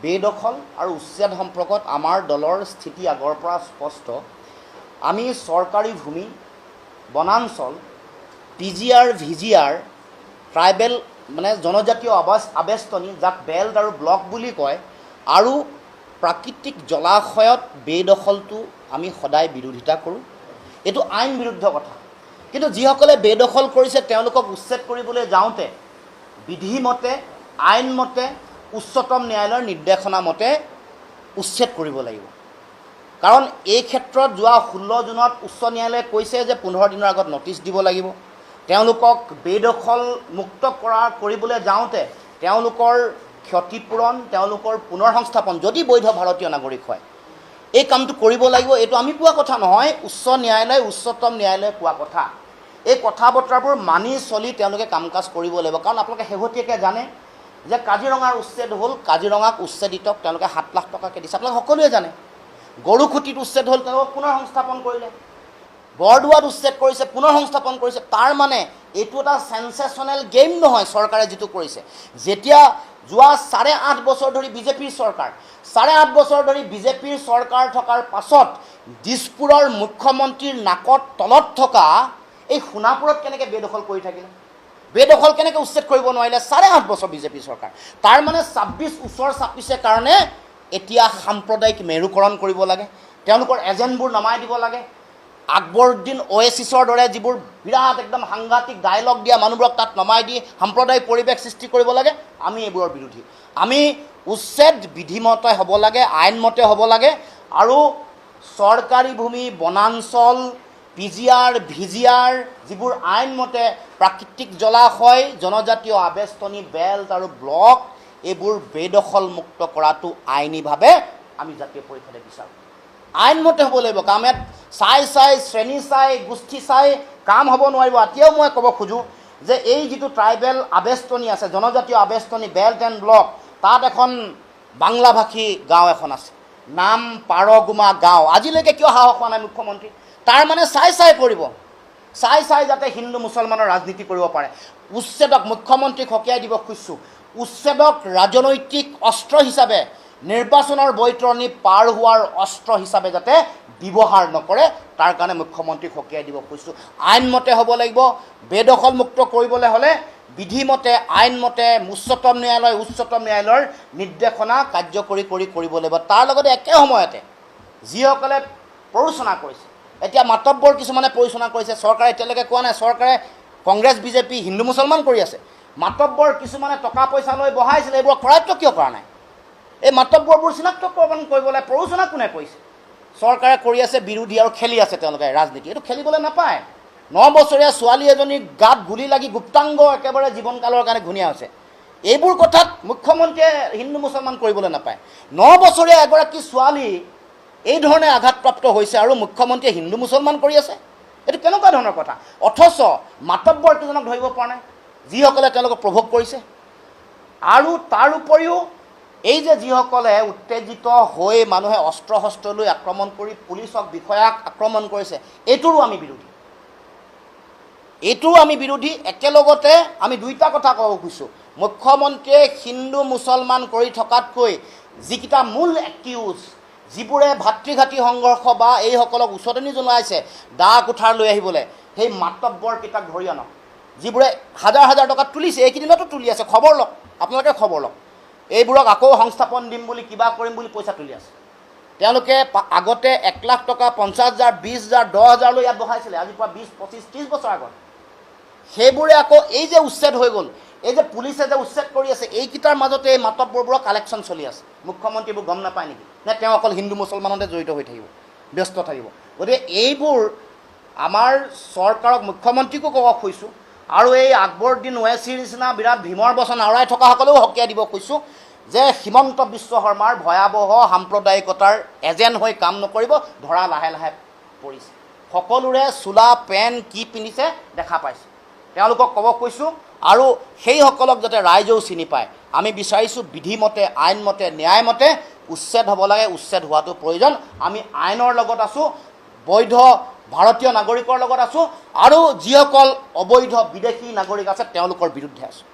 বেদখল আৰু উচ্ছেদ সম্পৰ্কত আমাৰ দলৰ স্থিতি আগৰ পৰা স্পষ্ট। আমি চৰকাৰী ভূমি, বনাঞ্চল, PGR, VGR, ট্ৰাইবেল মানে জনজাতীয় আবেষ্টনী, যাক বেল্ট আৰু ব্লক বুলি কয়, আৰু প্ৰাকৃতিক জলাশয়ত বেদখলটো আমি সদায় বিৰোধিতা কৰোঁ। এইটো আইন বিৰুদ্ধ কথা। কিন্তু যিসকলে বেদখল কৰিছে তেওঁলোকক উচ্ছেদ কৰিবলৈ যাওঁতে বিধিমতে, আইনমতে, উচ্চতম ন্যায়ালয়ৰ নিৰ্দেশনা মতে উচ্ছেদ কৰিব লাগিব। কাৰণ এই ক্ষেত্ৰত যোৱা 16 জুনত উচ্চ ন্যায়ালয়ে কৈছে যে 15 দিনৰ আগত নটিচ দিব লাগিব। তেওঁলোকক বেদখল মুক্ত কৰিবলৈ যাওঁতে তেওঁলোকৰ ক্ষতিপূৰণ, তেওঁলোকৰ পুনৰ সংস্থাপন যদি বৈধ ভাৰতীয় নাগৰিক হয়, এই কামটো কৰিব লাগিব। এইটো আমি কোৱা কথা নহয়, উচ্চ ন্যায়ালয়, উচ্চতম ন্যায়ালয়ে কোৱা কথা। এই কথা বতৰাবোৰ মানি চলি তেওঁলোকে কাম কাজ কৰিব লাগিব। কাৰণ আপোনালোকে শেহতীয়াকৈ জানে যে কাজিৰঙাৰ উচ্ছেদ হ'ল, কাজিৰঙাক উচ্ছেদিতক তেওঁলোকে 7 লাখ টকাকৈ দিছে। আপোনালোকে সকলোৱে জানে। গৰুখুটিত উচ্ছেদ হ'ল, তেওঁলোকক পুনৰ সংস্থাপন কৰিলে। বৰদোৱাত উচ্ছেদ কৰিছে, পুনৰ সংস্থাপন কৰিছে। তাৰ মানে এইটো এটা চেনচেশ্যনেল গেম নহয় চৰকাৰে যিটো কৰিছে। যেতিয়া যোৱা 8.5 বছৰ ধৰি বিজেপিৰ চৰকাৰ, 8.5 বছৰ ধৰি বিজেপিৰ চৰকাৰ থকাৰ পাছত দিছপুৰৰ মুখ্যমন্ত্ৰীৰ নাকত তলত থকা এই সোণাপুৰত কেনেকৈ বেদখল কৰি থাকিলে, বেদখল কেনেকৈ উচ্ছেদ কৰিব নোৱাৰিলে 8.5 বছৰ বিজেপি চৰকাৰ। তাৰ মানে 26 ওচৰ চাপিছে কাৰণে এতিয়া সাম্প্ৰদায়িক মেৰুকৰণ কৰিব লাগে, তেওঁলোকৰ এজেণ্টবোৰ নমাই দিব লাগে। আকবৰুদ্দিন অৱেচিছৰ দৰে যিবোৰ বিৰাট একদম সাংঘাতিক ডায়লগ দিয়া মানুহবোৰক তাত নমাই দি সাম্প্ৰদায়িক পৰিৱেশ সৃষ্টি কৰিব লাগে। আমি এইবোৰৰ বিৰোধী। আমি উচ্ছেদ বিধিমতে হ'ব লাগে, আইনমতে হ'ব লাগে। আৰু চৰকাৰী ভূমি, বনাঞ্চল, PGR, VGR, যিবোৰ আইনমতে প্ৰাকৃতিক জলাশয়, জনজাতীয় আবেষ্টনী, বেল্ট আৰু ব্লক, এইবোৰ বেদখল মুক্ত কৰাটো আইনীভাৱে আমি জাতীয় পৰিষদে বিচাৰোঁ। আইনমতে হ'ব লাগিব। কাম ইয়াত চাই শ্ৰেণী চাই, গোষ্ঠী চাই কাম হ'ব নোৱাৰিব। এতিয়াও মই ক'ব খোজোঁ যে এই যিটো ট্ৰাইবেল আবেষ্টনী আছে, জনজাতীয় আবেষ্টনী, বেল্ট এণ্ড ব্লক, তাত এখন বাংলাভাষী গাঁও এখন আছে, নাম পাৰগুমা গাঁও। আজিলৈকে কিয় সাহস হোৱা নাই মুখ্যমন্ত্ৰী? তাৰ মানে চাই কৰিব, চাই যাতে হিন্দু মুছলমানৰ ৰাজনীতি কৰিব পাৰে। উচ্ছেদক মুখ্যমন্ত্ৰীক সকীয়াই দিব খুজিছোঁ, উচ্ছেদক ৰাজনৈতিক অস্ত্ৰ হিচাপে, নিৰ্বাচনৰ বৈতৰণি পাৰ হোৱাৰ অস্ত্ৰ হিচাপে যাতে ব্যৱহাৰ নকৰে, তাৰ কাৰণে মুখ্যমন্ত্ৰীক সকীয়াই দিব খুজিছোঁ। আইনমতে হ'ব লাগিব। বেদখল মুক্ত কৰিবলৈ হ'লে বিধিমতে, আইনমতে উচ্চতম ন্যায়ালয়ৰ নিৰ্দেশনা কাৰ্যকৰী কৰিব লাগিব। তাৰ লগতে একে সময়তে যিসকলে প্ৰৰোচনা কৰিছে, এতিয়া মাতব্বৰ কিছুমানে প্ৰৰোচনা কৰিছে, চৰকাৰে এতিয়ালৈকে কোৱা নাই। চৰকাৰে কংগ্ৰেছ, বিজেপি, হিন্দু মুছলমান কৰি আছে। মাতব্বৰ কিছুমানে টকা পইচা লৈ বহাইছিলে, এইবোৰক কৰায়ত্ব কিয় কৰা নাই? এই মাতব্বৰবোৰ চিনাক্তকৰণ কৰিবলৈ প্ৰৰোচনা কোনে কৰিছে? চৰকাৰে কৰি আছে বিৰোধী আৰু খেলি আছে তেওঁলোকে ৰাজনীতি। এইটো খেলিবলৈ নাপায়। 9 বছৰীয়া ছোৱালী এজনীৰ গাত গুলি লাগি গুপ্তাংগ একেবাৰে জীৱনকালৰ কাৰণে ঘূণীয়া হৈছে। এইবোৰ কথাত মুখ্যমন্ত্ৰীয়ে হিন্দু মুছলমান কৰিবলৈ নাপায়। 9 বছৰীয়া এগৰাকী ছোৱালী এই ধৰণে আঘাতপ্ৰাপ্ত হৈছে আৰু মুখ্যমন্ত্ৰীয়ে হিন্দু মুছলমান কৰি আছে। এইটো কেনেকুৱা ধৰণৰ কথা? অথচ মাতব্বৰ কেইজনক ধৰিব পৰা নাই, যিসকলে তেওঁলোকক প্ৰভোগ কৰিছে। আৰু তাৰ উপৰিও এই যে যিসকলে উত্তেজিত হৈ মানুহে অস্ত্ৰ শস্ত্ৰ লৈ আক্ৰমণ কৰি পুলিচক, বিষয়াক আক্ৰমণ কৰিছে, এইটোৰো আমি বিৰোধী। একেলগতে আমি দুইটা কথা ক'ব খুজিছোঁ। মুখ্যমন্ত্ৰীয়ে হিন্দু মুছলমান কৰি থকাতকৈ যিকেইটা মূল একিউজ, যিবোৰে ভাতৃঘাতী সংঘৰ্ষ বা এইসকলক উচতনি জনাইছে দা কুঠাৰ লৈ আহিবলৈ, সেই মাতব্বৰকেইটাক ধৰি আনক, যিবোৰে হাজাৰ টকা তুলিছে, এইকেইদিনতো তুলি আছে। খবৰ লওক, আপোনালোকে খবৰ লওক। এইবোৰক আকৌ সংস্থাপন দিম বুলি, কিবা কৰিম বুলি পইচা তুলি আছে। তেওঁলোকে আগতে 1 লাখ টকা, 50,000, 20,000, 10,000 লৈ ইয়াত বহাইছিলে, আজিৰ পৰা 20, 25, 30 বছৰ আগত। সেইবোৰে আকৌ এই যে উচ্ছেদ হৈ গ'ল, এই যে পুলিচে যে উচ্ছেদ কৰি আছে, এইকেইটাৰ মাজতে এই মাতব্বৰবোৰৰ কালেকশ্যন চলি আছে। মুখ্যমন্ত্ৰীবোৰ গম নাপায় নেকি? নে তেওঁ অকল হিন্দু মুছলমানতে জড়িত হৈ থাকিব, ব্যস্ত থাকিব? গতিকে এইবোৰ আমাৰ চৰকাৰক, মুখ্যমন্ত্ৰীকো ক'ব খুজিছোঁ, আৰু এই আকবৰুদ্দিন অৱেচীৰ নিচিনা বিৰাট ভীমৰ বচন আওৰাই থকাসকলেও সকীয়াই দিব খুজিছোঁ যে হিমন্ত বিশ্ব শৰ্মাৰ ভয়াৱহ সাম্প্ৰদায়িকতাৰ এজেণ্ট হৈ কাম নকৰিব। ধৰা লাহে পৰিছে। সকলোৰে চোলা পেণ্ট কি পিন্ধিছে দেখা পাইছে। তেওঁলোকক ক'ব কৈছোঁ, আৰু সেইসকলক যাতে ৰাইজেও চিনি পায়। আমি বিচাৰিছোঁ বিধিমতে, আইনমতে, ন্যায়মতে উচ্ছেদ হ'ব লাগে। উচ্ছেদ হোৱাটো প্ৰয়োজন। আমি আইনৰ লগত আছোঁ, বৈধ ভাৰতীয় নাগৰিকৰ লগত আছোঁ, আৰু যিসকল অবৈধ বিদেশী নাগৰিক আছে তেওঁলোকৰ বিৰুদ্ধে আছোঁ।